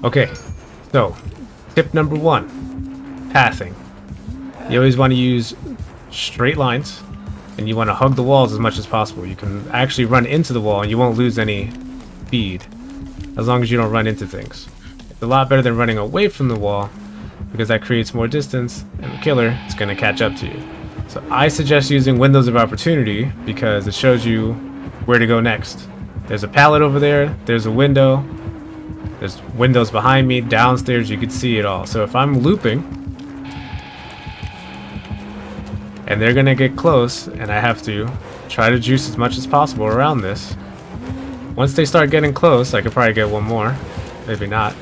Okay, so tip number 1, pathing. You always want to use straight lines, and you want to hug the walls as much as possible. You can actually run into the wall and you won't lose any speed as long as you don't run into things. It's a lot better than running away from the wall, because that creates more distance and the killer is going to catch up to you. So I suggest using windows of opportunity because it shows you where to go next. There's a pallet over there, there's a window, there's windows behind me, downstairs, you can see it all. So if I'm looping and they're gonna get close and I have to try to juice as much as possible around this, once they start getting close, I could probably get one more, maybe not.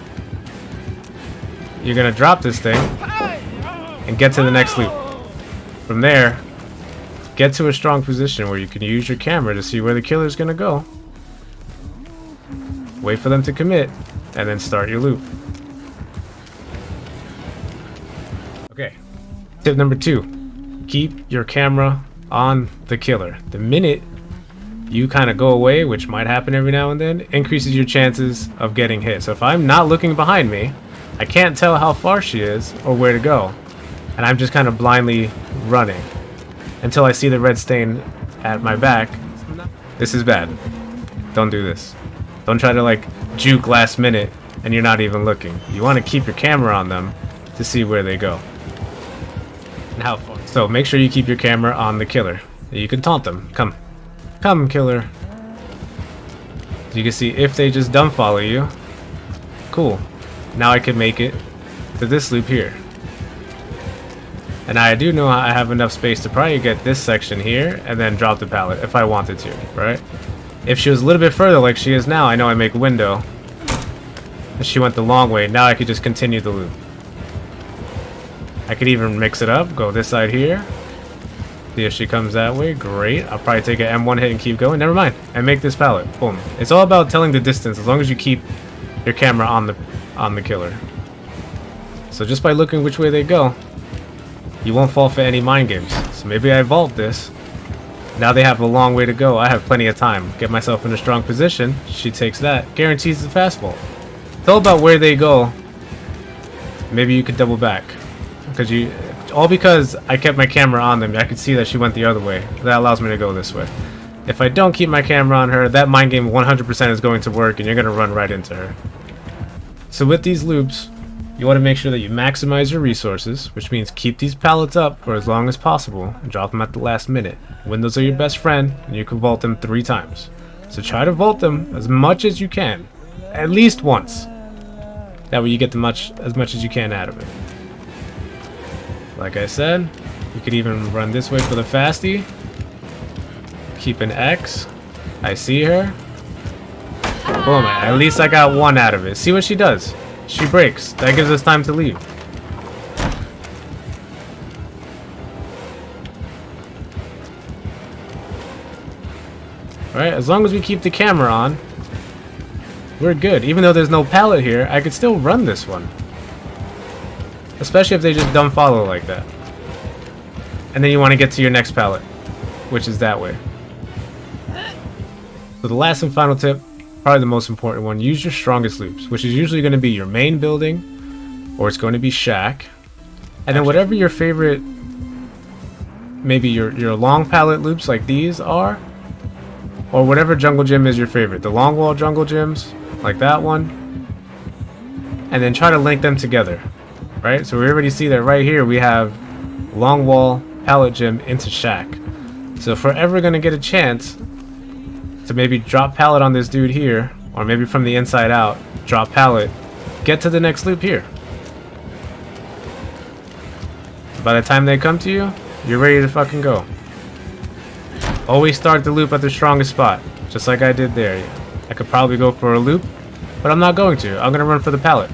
You're gonna drop this thing and get to the next loop. From there, get to a strong position where you can use your camera to see where the killer's gonna go. Wait for them to commit, and then start your loop. Okay, tip number 2, keep your camera on the killer. The minute you kind of go away, which might happen every now and then, increases your chances of getting hit. So if I'm not looking behind me, I can't tell how far she is or where to go, and I'm just kind of blindly running until I see the red stain at my back. This is bad. Don't do this. Don't try to like juke last minute and you're not even looking. You want to keep your camera on them to see where they go and how far. So make sure you keep your camera on the killer. You can taunt them. Come killer. So you can see if they just dumb follow you. Cool. Now I can make it to this loop here. And I do know I have enough space to probably get this section here and then drop the pallet if I wanted to, right? If she was a little bit further like she is now, I know I make a window. If she went the long way, now I could just continue the loop. I could even mix it up, go this side here. See if she comes that way, great. I'll probably take an M1 hit and keep going, never mind. And make this pallet, boom. It's all about telling the distance as long as you keep your camera on the killer. So just by looking which way they go, you won't fall for any mind games. So maybe I vault this. Now they have a long way to go. I have plenty of time. Get myself in a strong position. She takes that. Guarantees the fast vault. It's all about where they go. Maybe you could double back. Because I kept my camera on them. I could see that she went the other way. That allows me to go this way. If I don't keep my camera on her, that mind game 100% is going to work and you're going to run right into her. So with these loops, you want to make sure that you maximize your resources, which means keep these pallets up for as long as possible and drop them at the last minute. Windows are your best friend, and you can vault them 3 times. So try to vault them as much as you can, at least once. That way you get as much as you can out of it. Like I said, you could even run this way for the fastie. Keep an X. I see her. Boom, at least I got 1 out of it. See what she does. She breaks. That gives us time to leave. Alright, as long as we keep the camera on, we're good. Even though there's no pallet here, I could still run this one. Especially if they just dumb follow like that. And then you want to get to your next pallet, which is that way. So the last and final tip, probably the most important one, use your strongest loops, which is usually going to be your main building, or it's going to be shack. And then whatever your favorite, maybe your long pallet loops like these are, or whatever jungle gym is your favorite. The long wall jungle gyms, like that one. And then try to link them together, right? So we already see that right here we have long wall pallet gym into shack. So if we're ever going to get a chance to maybe drop pallet on this dude here, or maybe from the inside out, drop pallet, get to the next loop here. By the time they come to you, you're ready to fucking go. Always start the loop at the strongest spot, just like I did there. I could probably go for a loop, but I'm not going to. I'm going to run for the pallet.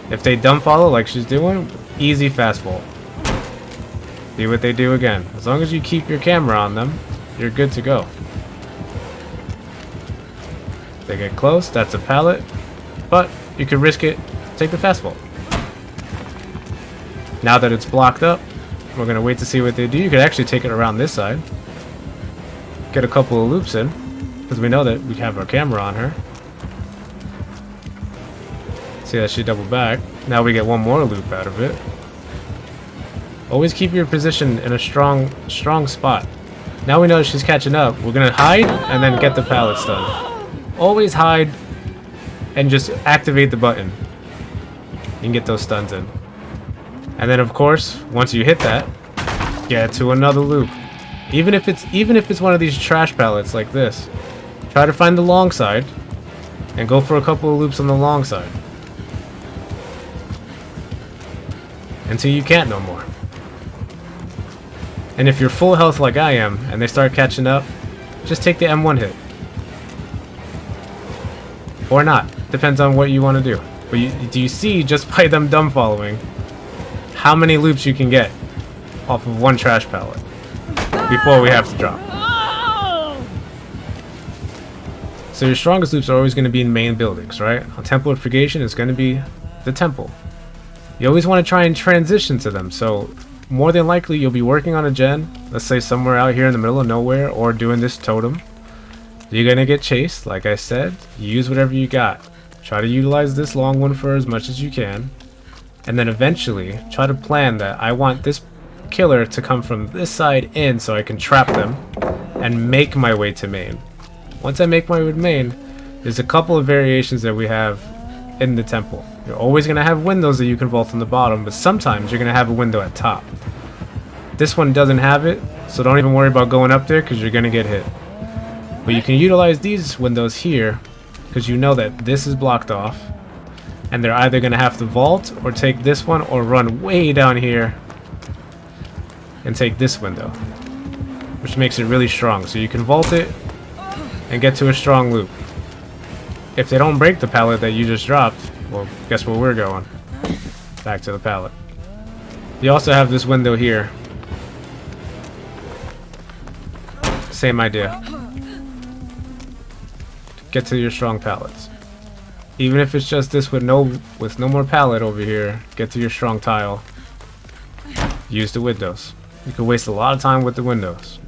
If they dumb follow like she's doing, easy fast vault. See what they do again. As long as you keep your camera on them, you're good to go. They get close, that's a pallet, but you could risk it, take the fast vault. Now that it's blocked up, we're going to wait to see what they do. You could actually take it around this side. Get a couple of loops in, because we know that we have our camera on her. See that she doubled back. Now we get one more loop out of it. Always keep your position in a strong spot. Now we know she's catching up. We're gonna hide and then get the pallet stun. Always hide and just activate the button. You can get those stuns in. And then of course, once you hit that, get to another loop. Even if it's one of these trash pallets like this, try to find the long side and go for a couple of loops on the long side until you can't no more. And if you're full health like I am and they start catching up, just take the M1 hit. Or not. Depends on what you want to do. But do you see, just by them dumb following, how many loops you can get off of one trash pallet before we have to drop? So your strongest loops are always going to be in main buildings, right? On Temple of Purgation is going to be the temple. You always want to try and transition to them, so more than likely you'll be working on a gen, let's say somewhere out here in the middle of nowhere, or doing this totem. You're gonna get chased, like I said. Use whatever you got. Try to utilize this long one for as much as you can, and then eventually try to plan that I want this killer to come from this side in so I can trap them and make my way to main. Once I make my way to main, there's a couple of variations that we have in the temple. You're always going to have windows that you can vault on the bottom, but sometimes you're going to have a window at top. This one doesn't have it, so don't even worry about going up there because you're going to get hit. But you can utilize these windows here because you know that this is blocked off, and they're either going to have to vault or take this one or run way down here and take this window, which makes it really strong. So you can vault it and get to a strong loop. If they don't break the pallet that you just dropped, well, guess where we're going? Back to the pallet. You also have this window here. Same idea. Get to your strong pallets. Even if it's just this with no more pallet over here, get to your strong tile. Use the windows. You can waste a lot of time with the windows.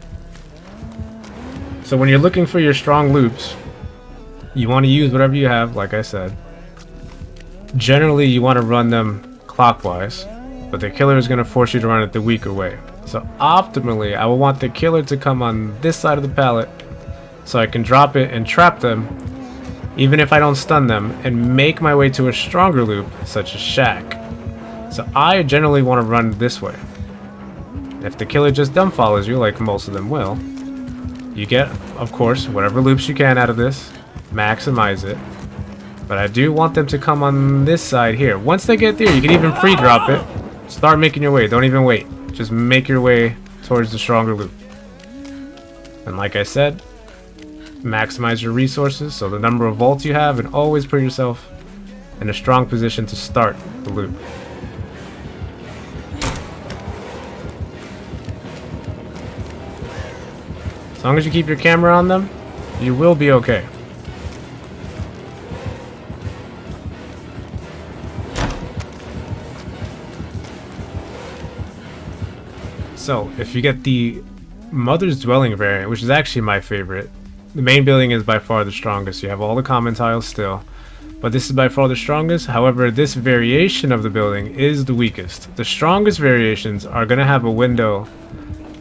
So when you're looking for your strong loops, you want to use whatever you have, like I said. Generally, you want to run them clockwise, but the killer is going to force you to run it the weaker way. So optimally, I will want the killer to come on this side of the pallet so I can drop it and trap them, even if I don't stun them, and make my way to a stronger loop, such as Shack. So I generally want to run this way. If the killer just dumb follows you, like most of them will, you get, of course, whatever loops you can out of this, maximize it. But I do want them to come on this side here. Once they get there, you can even pre-drop it. Start making your way. Don't even wait. Just make your way towards the stronger loop. And like I said, maximize your resources, so the number of vaults you have, and always put yourself in a strong position to start the loop. As long as you keep your camera on them, you will be okay. So, if you get the Mother's Dwelling variant, which is actually my favorite, the main building is by far the strongest. You have all the common tiles still, but this is by far the strongest. However, this variation of the building is the weakest. The strongest variations are going to have a window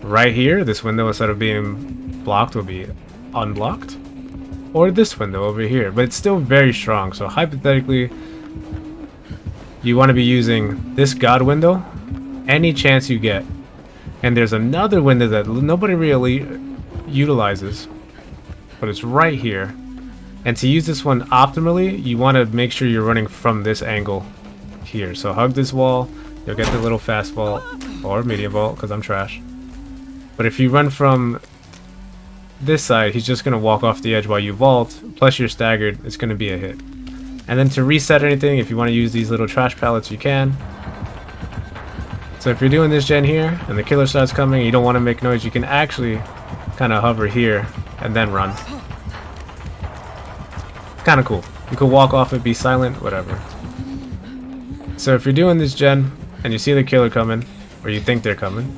right here. This window, instead of being blocked, will be unblocked. Or this window over here, but it's still very strong. So hypothetically, you want to be using this God window any chance you get. And there's another window that nobody really utilizes, but it's right here. And to use this one optimally, you want to make sure you're running from this angle here. So hug this wall, you'll get the little fast vault, or medium vault, because I'm trash. But if you run from this side, he's just going to walk off the edge while you vault, plus you're staggered, it's going to be a hit. And then to reset anything, if you want to use these little trash pallets, you can. So if you're doing this gen here, and the killer starts coming, and you don't want to make noise, you can actually kind of hover here, and then run. Kind of cool. You could walk off it, be silent, whatever. So if you're doing this gen, and you see the killer coming, or you think they're coming,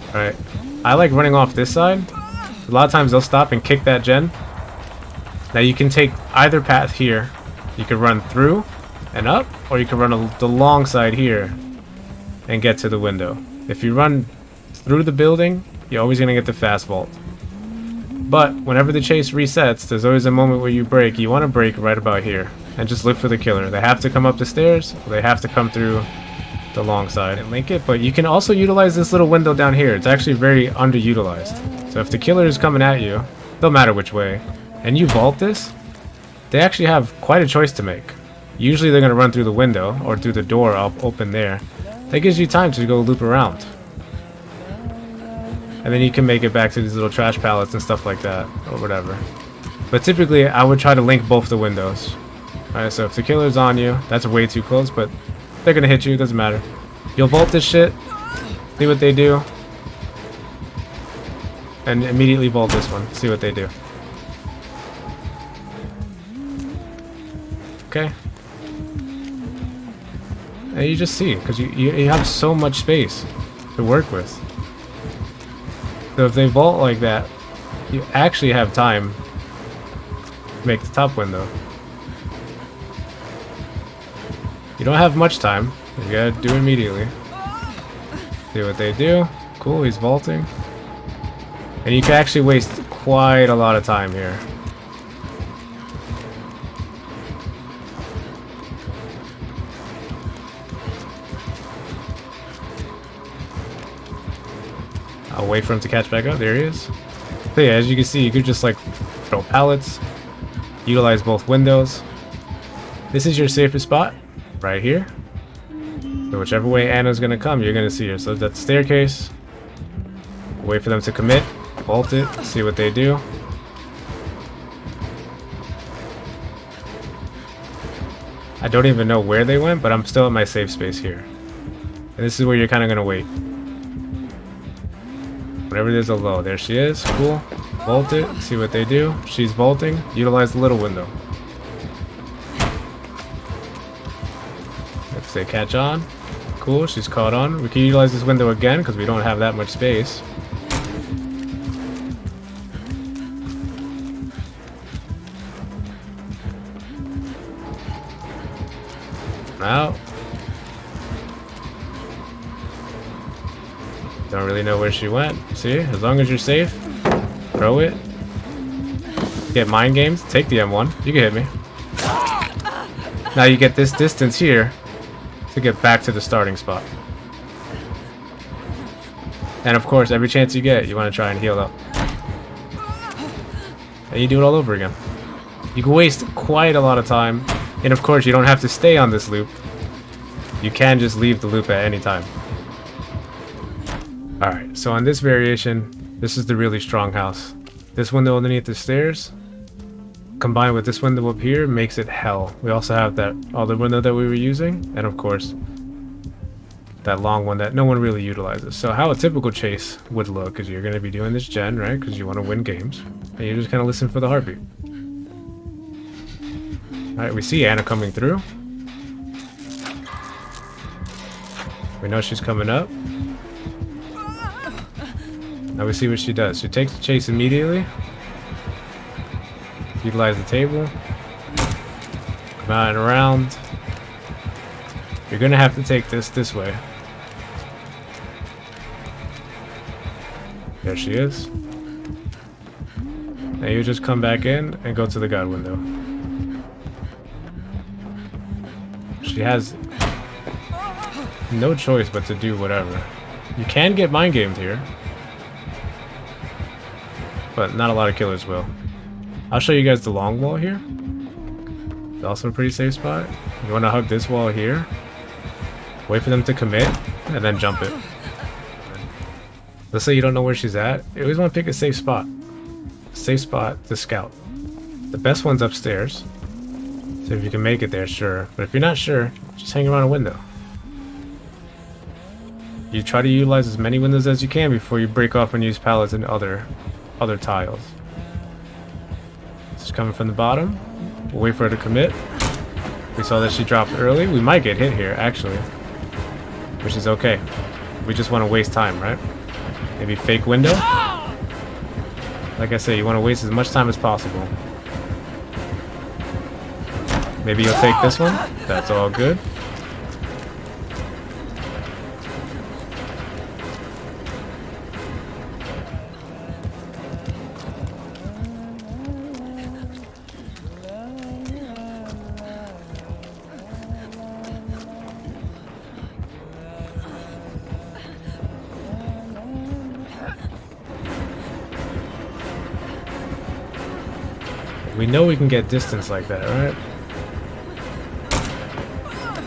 alright, I like running off this side. A lot of times they'll stop and kick that gen. Now you can take either path here, You could run through and up, or you could run the long side here and get to the window. If you run through the building, you're always going to get the fast vault. But whenever the chase resets, there's always a moment where you break. You want to break right about here and just look for the killer. They have to come up the stairs, or they have to come through the long side and link it. But you can also utilize this little window down here. It's actually very underutilized. So if the killer is coming at you, no matter which way, and you vault this, they actually have quite a choice to make. Usually they're going to run through the window or through the door up open there. That gives you time to go loop around. And then you can make it back to these little trash pallets and stuff like that, or whatever. But typically, I would try to link both the windows. Alright, so if the killer's on you, that's way too close, but they're gonna hit you, doesn't matter. You'll vault this shit, see what they do, and immediately vault this one, see what they do. Okay. And you just see, because you have so much space to work with. So if they vault like that, you actually have time to make the top window. You don't have much time. You gotta do it immediately. See what they do. Cool, he's vaulting. And you can actually waste quite a lot of time here. I'll wait for him to catch back up. There he is. So yeah, as you can see, you could just like throw pallets, utilize both windows. This is your safest spot, right here. So whichever way Anna's gonna come, you're gonna see her. So that's staircase. Wait for them to commit, vault it, see what they do. I don't even know where they went, but I'm still at my safe space here. And this is where you're kind of gonna wait. Whenever there's a low, there she is. Cool. Vault it. See what they do. She's vaulting. Utilize the little window. If they catch on, cool. She's caught on. We can utilize this window again because we don't have that much space. Out. Don't really know where she went. See, as long as you're safe, throw it. Get mind games. Take the M1. You can hit me. Now you get this distance here to get back to the starting spot. And of course, every chance you get, you want to try and heal up. And you do it all over again. You can waste quite a lot of time. And of course, you don't have to stay on this loop. You can just leave the loop at any time. Alright, so on this variation, this is the really strong house. This window underneath the stairs, combined with this window up here, makes it hell. We also have that other window that we were using, and of course, that long one that no one really utilizes. So how a typical chase would look is you're going to be doing this gen, right? Because you want to win games. And you just kind of listen for the heartbeat. Alright, we see Anna coming through. We know she's coming up. Now we see what she does. She takes the chase immediately. Utilize the table. Come out and around. You're gonna have to take this way. There she is. Now you just come back in and go to the god window. She has no choice but to do whatever. You can get mind gamed here, but not a lot of killers will. I'll show you guys the long wall here. It's also a pretty safe spot. You want to hug this wall here, wait for them to commit, and then jump it. Let's say you don't know where she's at. You always want to pick a safe spot. Safe spot to scout. The best one's upstairs. So if you can make it there, sure. But if you're not sure, just hang around a window. You try to utilize as many windows as you can before you break off and use pallets and other tiles. She's coming from the bottom. We'll wait for her to commit. We saw that she dropped early. We might get hit here, actually. Which is okay. We just want to waste time, right? Maybe fake window. Like I said, you want to waste as much time as possible. Maybe you'll take this one. That's all good. We know we can get distance like that, right?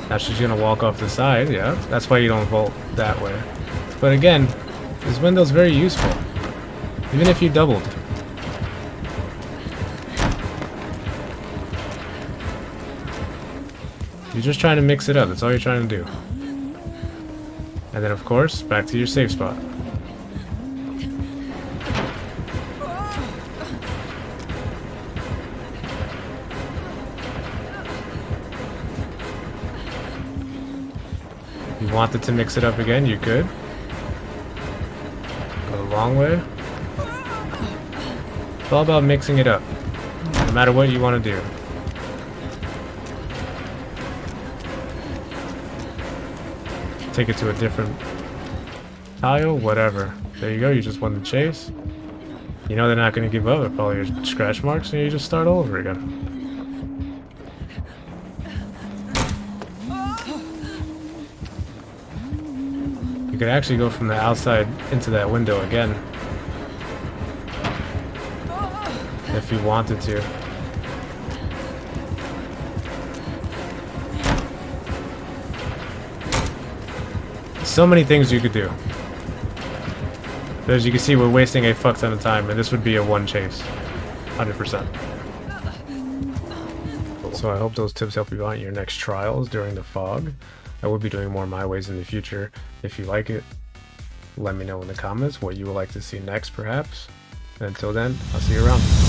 Now she's gonna walk off the side, yeah. That's why you don't vault that way. But again, this window's very useful. Even if you doubled. You're just trying to mix it up, that's all you're trying to do. And then of course, back to your safe spot. You wanted to mix it up again, you could. Go the long way. It's all about mixing it up. No matter what you want to do. Take it to a different tile, whatever. There you go, you just won the chase. You know they're not going to give up at all your scratch marks, and you just start all over again. You could actually go from the outside into that window again. If you wanted to. So many things you could do. But as you can see, we're wasting a fuck ton of time, and this would be a one chase. 100%. So I hope those tips help you out in your next trials during the fog. I will be doing more my ways in the future. If you like it, let me know in the comments what you would like to see next, perhaps. And until then, I'll see you around.